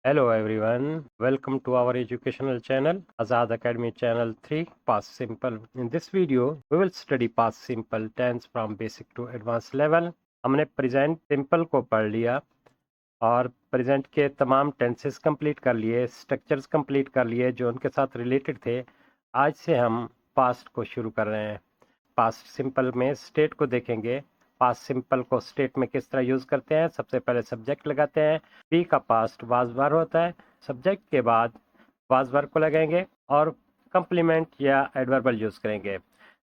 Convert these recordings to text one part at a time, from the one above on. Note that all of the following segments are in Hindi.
Hello everyone, welcome to our educational channel, Azad Academy Channel 3, Past Simple. In this video, we will study past simple tense from basic to advanced level. हमने present simple को पढ़ लिया और present के तमाम tenses complete कर लिए, structures complete कर लिए जो उनके साथ related थे. आज से हम past को शुरू कर रहे हैं. Past simple में state को देखेंगे. पास्ट सिंपल को स्टेट में किस तरह यूज करते हैं. सबसे पहले सब्जेक्ट लगाते हैं. बी का पास्ट वाज वर होता है. सब्जेक्ट के बाद वाज वर को लगाएंगे और कंप्लीमेंट या एडवर्बल यूज करेंगे.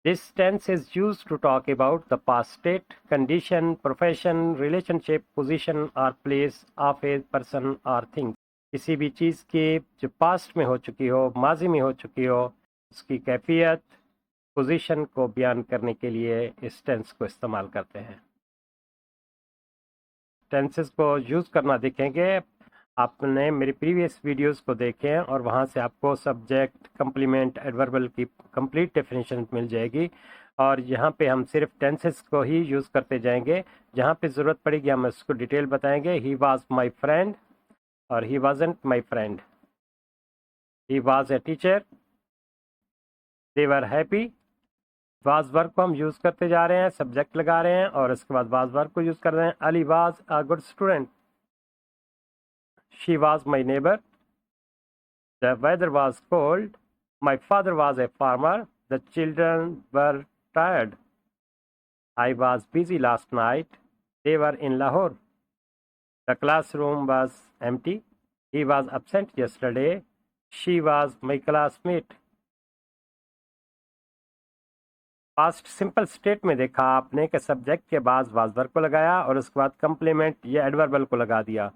This tense is use to talk about the past state, condition, profession, relationship, position और प्लेस ऑफ ए पर्सन और थिंग. किसी भी चीज की जो पास्ट में हो चुकी हो, माजी में हो चुकी हो, उसकी कैफियत, पोजीशन को बयान करने के लिए इस टेंस को इस्तेमाल करते हैं. टेंसेस को यूज़ करना देखेंगे. आपने मेरी प्रीवियस वीडियोस को देखें और वहां से आपको सब्जेक्ट, कंप्लीमेंट, एडवर्बल की कंप्लीट डेफिनेशन मिल जाएगी. और यहाँ पे हम सिर्फ टेंसेस को ही यूज़ करते जाएंगे. जहाँ पे ज़रूरत पड़ेगी हम उसको डिटेल बताएंगे. ही वॉज माई फ्रेंड और he wasn't my friend. He was a teacher. They were happy. Was work को हम यूज़ करते जा रहे हैं, सब्जेक्ट लगा रहे हैं और उसके बाद वाज वर्क को यूज़ कर रहे हैं. Ali was a good student. She was my neighbour. The weather was cold. My father was a farmer. The children were tired. I was busy last night. They were in Lahore. The classroom was empty. He was absent yesterday. She was my classmate. Past simple state में देखा आपने कि सब्जेक्ट के बाद वाज वर्ब को लगाया और उसके बाद कंप्लीमेंट या एडवर्बल को लगा दिया.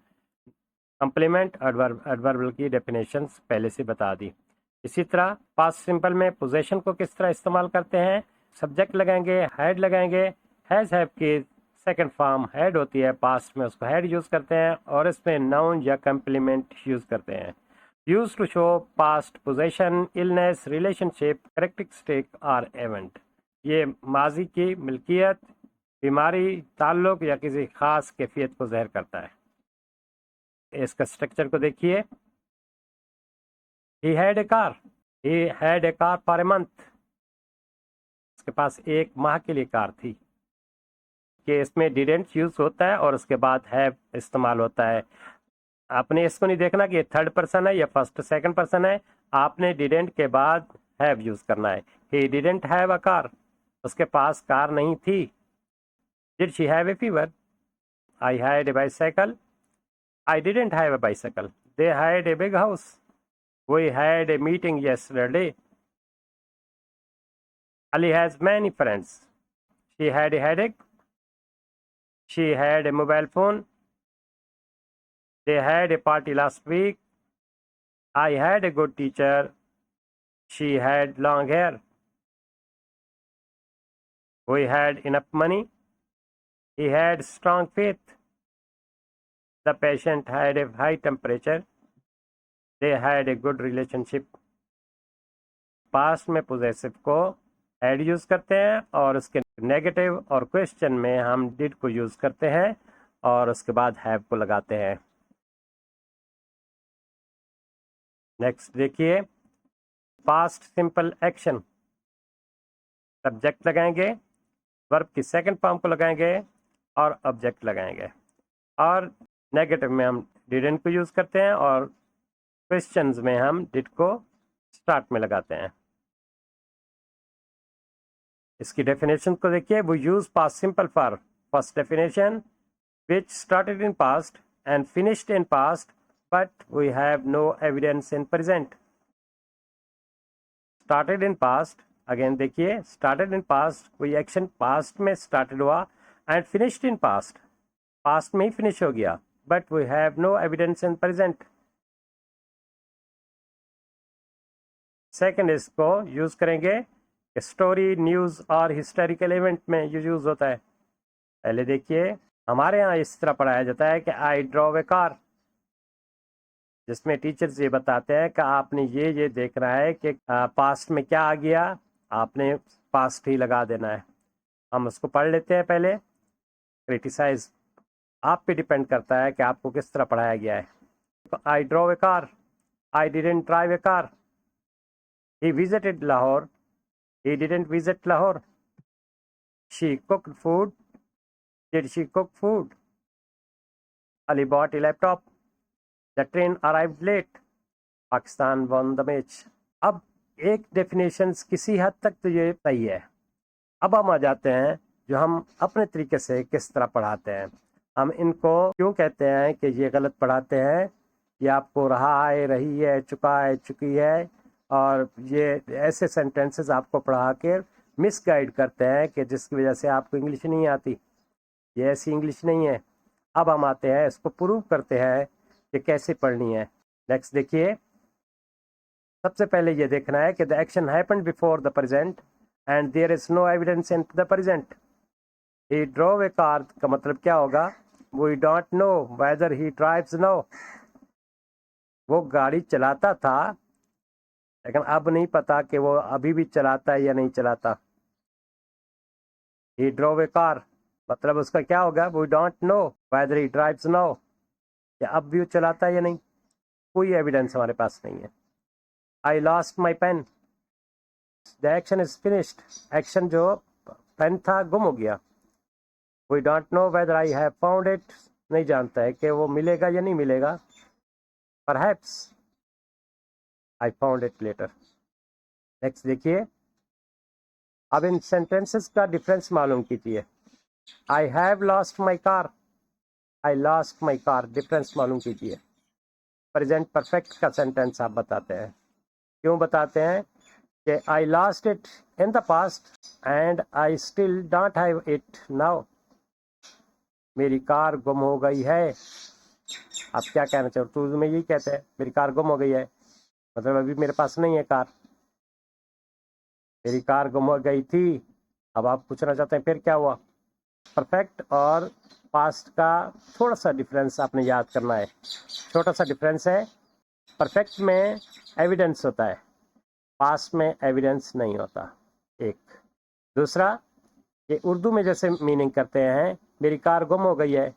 कंप्लीमेंट, एडवर्बल की डेफिनेशंस पहले से बता दी. इसी तरह पास्ट सिंपल में पोजीशन को किस तरह इस्तेमाल करते हैं. सब्जेक्ट लगाएंगे, हैड लगाएंगे. हैज़ हैव की सेकंड फॉर्म हैड होती है, पास्ट में उसको हैड यूज़ करते हैं और इसमें नाउन या कंप्लीमेंट यूज़ करते हैं. Use to show past position, illness, relationship, characteristic और इवेंट. ये माजी की मिल्कियत, बीमारी, ताल्लुक या किसी खास कैफियत को ज़ाहिर करता है. इसका स्ट्रक्चर को देखिए. He had a car. He had a car for a month. उसके पास एक माह के लिए कार थी. कि इसमें डिडेंट यूज होता है और उसके बाद हैव इस्तेमाल होता है. आपने इसको नहीं देखना कि थर्ड पर्सन है या फर्स्ट सेकंड पर्सन है. आपने डिडेंट के बाद हैव यूज करना है. He didn't have a car. उसके पास कार नहीं थी. Did she have a fever. I had a bicycle. I didn't have a bicycle. They had a big house. We had a meeting yesterday. Ali has many friends. She had a headache. She had a mobile phone. They had a party last week. I had a good teacher. She had long hair. We had enough money. He had strong faith. The patient had a high temperature. They had a good relationship. Past में पोजेसिव को हैड यूज करते हैं और उसके नेगेटिव और क्वेश्चन में हम डिड को यूज करते हैं और उसके बाद हैव को लगाते हैं. नेक्स्ट देखिए. Past simple action. सब्जेक्ट लगाएंगे, वर्ब की सेकंड फॉर्म को लगाएंगे और ऑब्जेक्ट लगाएंगे. और नेगेटिव में हम डिडंट को यूज करते हैं और क्वेश्चंस में हम डिड को स्टार्ट में लगाते हैं. इसकी डेफिनेशन को देखिए. वो use past simple for first definition which started in past and finished in past but we have no evidence in present. started in past, again देखिए. started in past, कोई एक्शन पास्ट में स्टार्टेड हुआ and finished in past, past में ही फिनिश हो गया. but we have no evidence in present. Second इसको यूज करेंगे स्टोरी, न्यूज और हिस्टोरिकल इवेंट में ये यूज होता है. पहले देखिए. हमारे यहाँ इस तरह पढ़ाया जाता है कि आई ड्रॉव ए कार, जिसमें टीचर्स ये बताते हैं कि आपने ये देखना है कि पास्ट में क्या आ गया, आपने पास्ट ही लगा देना है. हम उसको पढ़ लेते हैं पहले. क्रिटिसाइज आप पे डिपेंड करता है कि आपको किस तरह पढ़ाया गया है. I drove a car. I didn't drive a car. He visited Lahore. He didn't visit Lahore. She cooked food. Did she cook food? Ali bought a laptop. The train arrived late. Pakistan won the match. अब एक डेफिनेशंस किसी हद तक तो ये सही है. अब हम आ जाते हैं जो हम अपने तरीके से किस तरह पढ़ाते हैं. हम इनको क्यों कहते हैं कि ये गलत पढ़ाते हैं. ये आपको रहा है, रही है, चुका है, चुकी है, और ये ऐसे सेंटेंसेस आपको पढ़ा के मिसगाइड करते हैं कि जिसकी वजह से आपको इंग्लिश नहीं आती. ये ऐसी इंग्लिश नहीं है. अब हम आते हैं, इसको प्रूव करते हैं कि कैसे पढ़नी है. नेक्स्ट देखिए. सबसे पहले ये देखना है कि the action happened before the present and there is no evidence in the present. He drove a car का मतलब क्या होगा. We don't know whether he drives now. वो गाड़ी चलाता था लेकिन अब नहीं पता कि वो अभी भी चलाता है या नहीं चलाता. ही ड्रोव ए कार मतलब उसका क्या होगा. We don't know whether he drives now. या अब भी वो चलाता है या नहीं. कोई एविडेंस हमारे पास नहीं है. I lost my pen. The action is finished. Action जो पेन था गुम हो गया. We don't know whether I have found it. नहीं जानता है कि वो मिलेगा या नहीं मिलेगा. Perhaps I found it later. Next देखिए. अब इन सेंटेंसेस का डिफरेंस मालूम कीजिए. I have lost my car. I lost my car difference मालूम कीजिए. प्रेजेंट परफेक्ट का सेंटेंस आप बताते हैं. क्यों बताते हैं कि आई lost it in the past and I still don't have it now. मेरी कार गुम हो गई है. आप क्या कहना चाहो. तो में यही कहते हैं मेरी कार गुम हो गई है मतलब अभी मेरे पास नहीं है कार. मेरी कार गुम हो गई थी. अब आप पूछना चाहते हैं फिर क्या हुआ. परफेक्ट और पास्ट का थोड़ा सा डिफरेंस आपने याद करना है. छोटा सा डिफरेंस है. परफेक्ट में एविडेंस होता है, पास्ट में एविडेंस नहीं होता. एक. दूसरा, ये उर्दू में जैसे मीनिंग करते हैं मेरी कार गुम हो गई है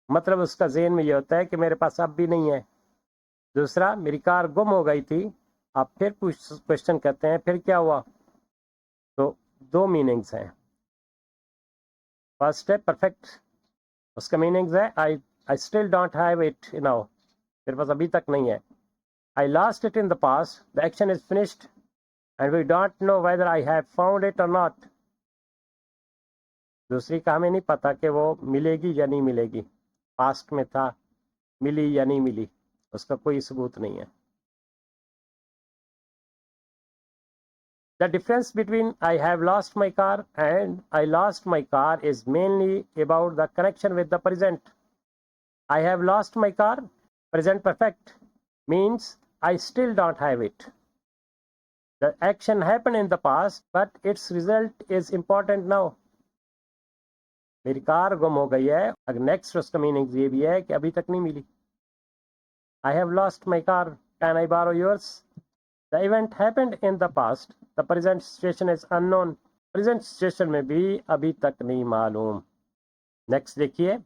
मतलब उसका ज़हन में ये होता है कि मेरे पास अब भी नहीं है. दूसरा, मेरी कार गुम हो गई थी. आप फिर क्वेश्चन करते हैं फिर क्या हुआ. तो दो मीनिंग्स हैं. फर्स्ट है परफेक्ट. उसका मीनिंग्स है I still don't have it now. मेरे पास अभी तक नहीं है. I lost it in the past. The action is finished and we don't know whether I have found it और नॉट. दूसरी का हमें नहीं पता कि वो मिलेगी या नहीं मिलेगी. पास्ट में था, मिली या नहीं मिली, उसका कोई सबूत नहीं है. The difference between I have lost my car and I lost my car is mainly about the connection with the present. I have lost my car, present perfect, means I still don't have it. The action happened in the past, but its result is important now. मेरी कार गुम हो गई है. अगर नेक्स्ट उसका मीनिंग ये भी है कि अभी तक नहीं मिली. I have lost my car. Can I borrow yours? The event happened in the past. The present situation is unknown. Present situation में भी अभी तक नहीं मालूम. Next देखिए.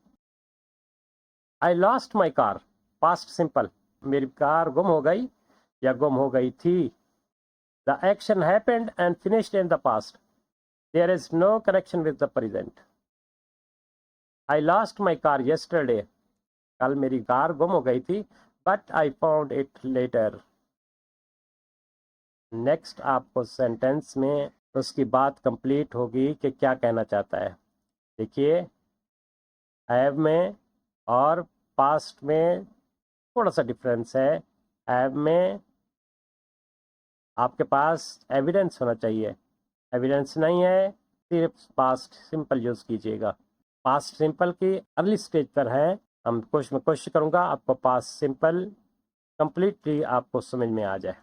I lost my car. Past simple. मेरी कार गुम हो गई या गुम हो गई थी. The action happened and finished in the past. There is no connection with the present. I lost my car yesterday. कल मेरी कार गुम हो गई थी, but I found it later. Next आपको सेंटेंस में उसकी बात कंप्लीट होगी कि क्या कहना चाहता है. देखिए, हैव में और पास्ट में थोड़ा सा डिफरेंस है. हैव में आपके पास एविडेंस होना चाहिए. एविडेंस नहीं है, सिर्फ पास्ट सिंपल यूज़ कीजिएगा. पास्ट सिंपल की अर्ली स्टेज पर है. मैं कोशिश करूँगा आपको पास्ट सिंपल कंप्लीटली आपको समझ में आ जाए.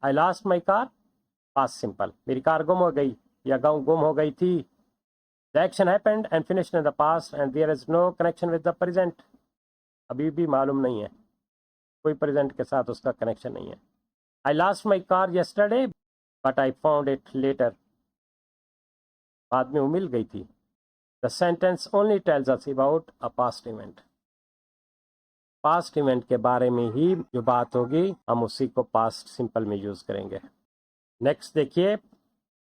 I lost my car, past simple. मेरी कार गुम हो गई या गुम हो गई थी. The action happened and finished in the past and there is no connection with the present. अभी भी मालूम नहीं है, कोई प्रेजेंट के साथ उसका कनेक्शन नहीं है. I lost my car yesterday, but I found it later. बाद में वो मिल गई थी. The sentence only tells us about a past event. Past event के बारे में ही जो बात होगी हम उसी को पास्ट सिंपल में यूज करेंगे। नेक्स्ट देखिए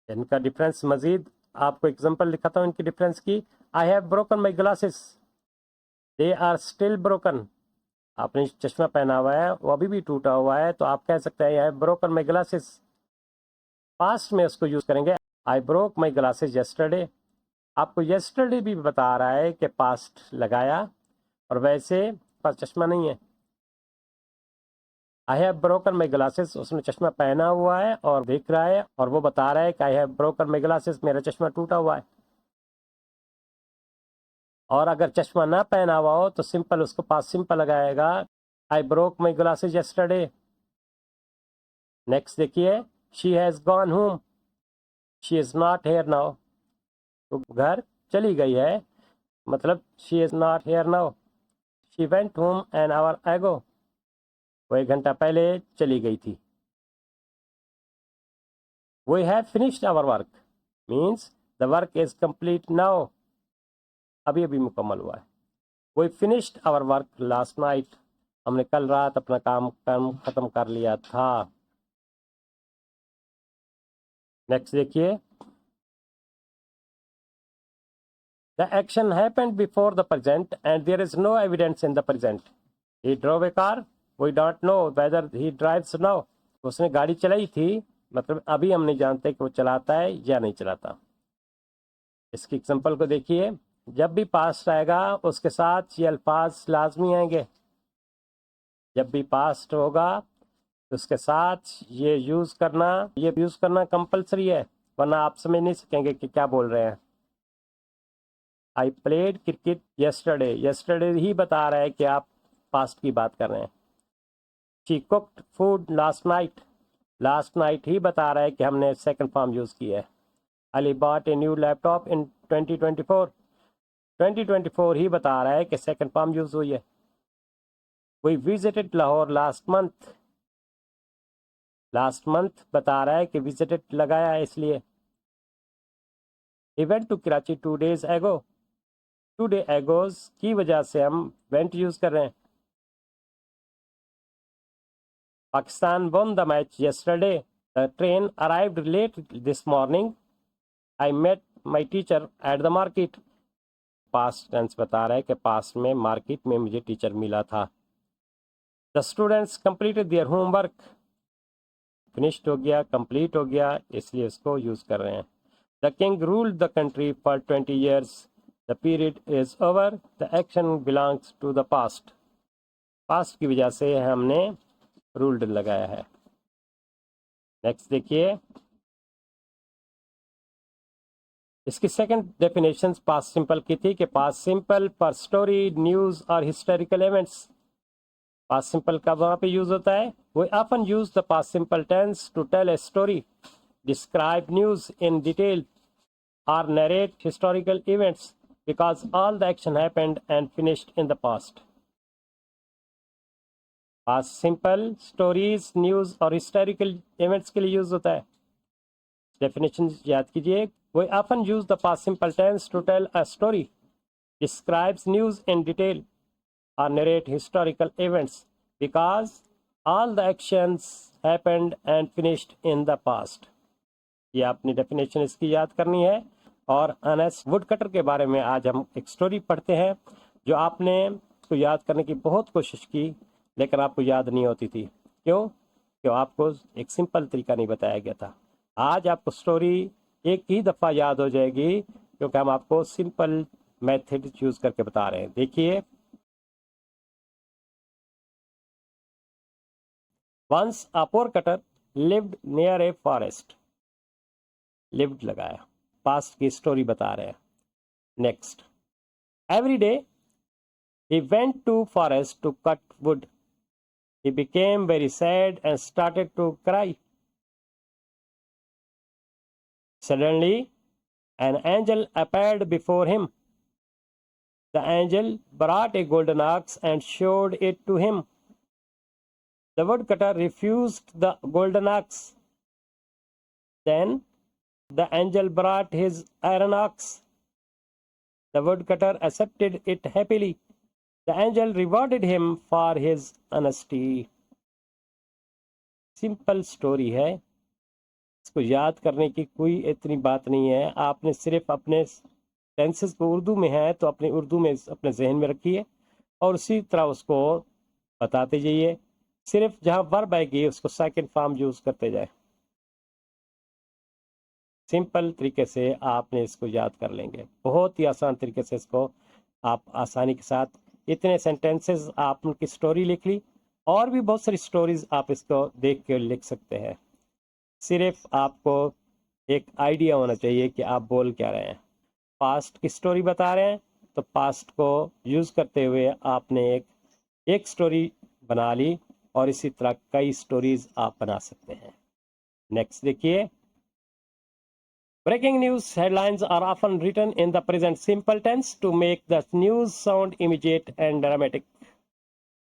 इनका डिफरेंस, मजीद आपको एग्जांपल दिखाता हूँ इनकी डिफरेंस की। I have broken my glasses, they are still broken. आपने चश्मा पहना हुआ है वो अभी भी टूटा हुआ है, तो आप कह सकते हैं आई have broken my glasses. Past में उसको यूज करेंगे आई ब्रोक माई ग्लासेस यस्टरडे। आपको यस्टरडे भी बता रहा है कि पास्ट लगाया, और वैसे पास चश्मा नहीं है। आई हैव ब्रोकन माई ग्लासेस, उसने चश्मा पहना हुआ है और देख रहा है, और वो बता रहा है कि आई हैव ब्रोकन माई ग्लासेस, मेरा चश्मा टूटा हुआ है। और अगर चश्मा ना पहना हुआ हो तो सिंपल उसको पास सिंपल लगाएगा I broke my glasses yesterday. Next देखिए she has gone home, she is not here now. तो घर चली गई है, मतलब she is not here now. She went home an hour ago, वो 1 घंटा पहले चली गई थी। We have finished our work means the work is complete now, अभी अभी मुकम्मल हुआ है। We finished our work last night, हमने कल रात अपना काम खत्म कर लिया था। नेक्स्ट देखिए the action happened before the present and there is no evidence in the present. He drove a car, we don't know whether he drives now. उसने गाड़ी चलाई थी, मतलब अभी हम नहीं जानते कि वो चलाता है या नहीं चलाता। इसकी एग्जांपल को देखिए, जब भी पास्ट आएगा उसके साथ ये अल्फाज लाजमी आएंगे। जब भी पास्ट होगा उसके साथ ये यूज़ करना कंपलसरी है, वरना आप समझ नहीं सकेंगे कि क्या बोल रहे हैं। I played cricket yesterday, yesterday he बता रहा है कि आप पास्ट की बात कर रहे हैं। She cooked food last night ही बता रहा है कि हमने सेकंड फॉर्म यूज़ किया है। Ali bought a new laptop in 2024 ही बता रहा है कि सेकंड फॉर्म यूज़ हुई है। We visited Lahore last month बता रहा है कि विजिटेड लगाया है इसलिए। He went to Karachi 2 days एगो, 2 day एगोज की वजह से हम वेंट यूज़ कर रहे हैं। Pakistan won the match yesterday. The train arrived late this morning. I met my teacher at the market. Past tense बता रहा है कि पास्ट में मार्केट में मुझे टीचर मिला था। The students completed their homework, finished हो गया, कंप्लीट हो गया, इसलिए इसको यूज़ कर रहे हैं। The king ruled the country for 20 years. The period is over, the action belongs to the past. Past की वजह से हमने रूल्ड लगाया है। नेक्स्ट देखिए इसकी सेकंड डेफिनेशन पास्ट सिंपल की थी कि past simple for story, news और हिस्टोरिकल इवेंट्स। पास्ट सिंपल कब वहाँ पे यूज़ होता है? We often use the past simple tense to tell a story, describe news in detail or narrate historical events because all the action happened and finished in the past. Past simple stories, news और historical events के लिए यूज होता है। Definition याद कीजिए, we often use the past simple tense to tell a story, describes news in detail or narrate historical events because all the actions happened and finished in the past. ये अपनी डेफिनेशन इसकी याद करनी है। और अर्नेस्ट वुडकटर के बारे में आज हम एक स्टोरी पढ़ते हैं जो आपने को याद करने की बहुत कोशिश की लेकिन आपको याद नहीं होती थी। क्यों आपको एक सिंपल तरीका नहीं बताया गया था। आज आपको स्टोरी एक ही दफ़ा याद हो जाएगी क्योंकि हम आपको सिंपल मेथड यूज़ करके बता रहे हैं। देखिए, once a poor cutter lived near a forest, lived लगाया, पास्ट की स्टोरी बता रहे हैं। Next, every day he went to forest to cut wood. He became very sad and started to cry. Suddenly an angel appeared before him. The angel brought a golden axe and showed it to him. The woodcutter refused the golden axe. Then the angel brought his iron axe. The woodcutter accepted it happily. The angel rewarded him for his honesty. Simple story है, इसको याद करने की कोई इतनी बात नहीं है। आपने सिर्फ अपने टेंसेस को उर्दू में है तो अपने उर्दू में अपने जहन में रखिए और उसी तरह उसको बताते जाइए। सिर्फ जहां वर्ब आएगी उसको सेकंड फॉर्म यूज करते जाए। सिंपल तरीके से आपने इसको याद कर लेंगे, बहुत ही आसान तरीके से इसको आप आसानी के साथ। इतने सेंटेंसेस आप उनकी स्टोरी लिख ली, और भी बहुत सारी स्टोरीज आप इसको देख के लिख सकते हैं। सिर्फ आपको एक आइडिया होना चाहिए कि आप बोल क्या रहे हैं। पास्ट की स्टोरी बता रहे हैं तो पास्ट को यूज करते हुए आपने एक स्टोरी बना ली, और इसी तरह कई स्टोरीज आप बना सकते हैं। नेक्स्ट देखिए, breaking news headlines are often written in the present simple tense to make the news sound immediate and dramatic.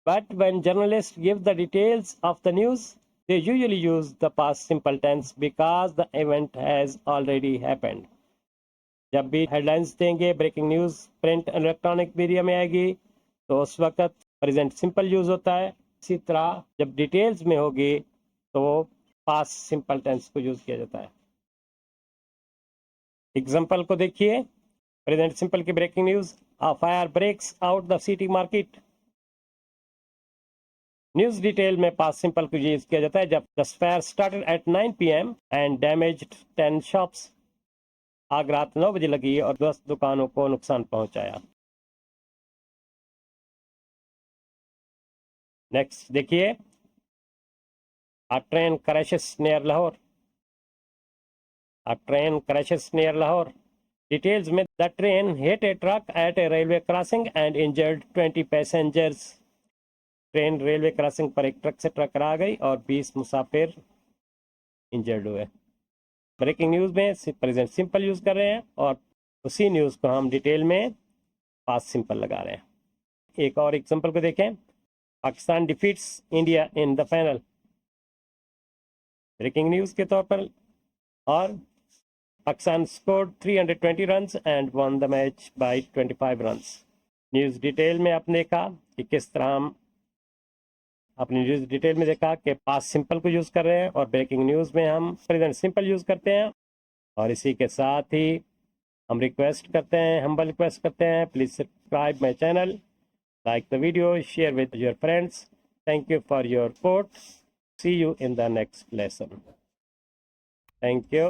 But when journalists give the details of the news, they usually use the past simple tense because the event has already happened. जब भी हेडलाइंस देंगे, breaking news print electronic media में आएगी, तो उस वक्त प्रेजेंट सिंपल यूज होता है। इसी तरह जब डिटेल्स में होगी तो पास्ट सिंपल टेंस को यूज किया जाता है। एग्जाम्पल को देखिए, प्रेजेंट सिंपल की breaking news, a fire breaks out the city market. News detail में पास्ट सिंपल को यूज किया जाता है जब the fire started at 9 PM and damaged 10 shops. आग रात 9 बजे लगी और 10 दुकानों को नुकसान पहुंचाया। नेक्स्ट देखिए, a train crashes near Lahore. A train crashes near Lahore details में, the train hit a truck at a railway crossing and injured 20 passengers. Train railway crossing पर एक ट्रक से टकरा गई और 20 मुसाफिर इंजर्ड हुए। ब्रेकिंग न्यूज में प्रेजेंट सिंपल यूज कर रहे हैं और उसी न्यूज को हम डिटेल में पास्ट सिंपल लगा रहे हैं। एक और एग्जांपल को देखें, Pakistan defeats India in the final. Breaking news के तौर पर, और Pakistan scored 320 runs and won the match by 25 runs. News detail में आपने देखा कि किस तरह हम अपनी न्यूज डिटेल में देखा कि पास्ट सिंपल को यूज कर रहे हैं, और ब्रेकिंग न्यूज में हम प्रेजेंट सिंपल यूज करते हैं। और इसी के साथ ही हम रिक्वेस्ट करते हैं, हम्बल रिक्वेस्ट करते हैं, please subscribe my channel, like the video, share with your friends. Thank you for your support. See you in the next lesson. Thank you.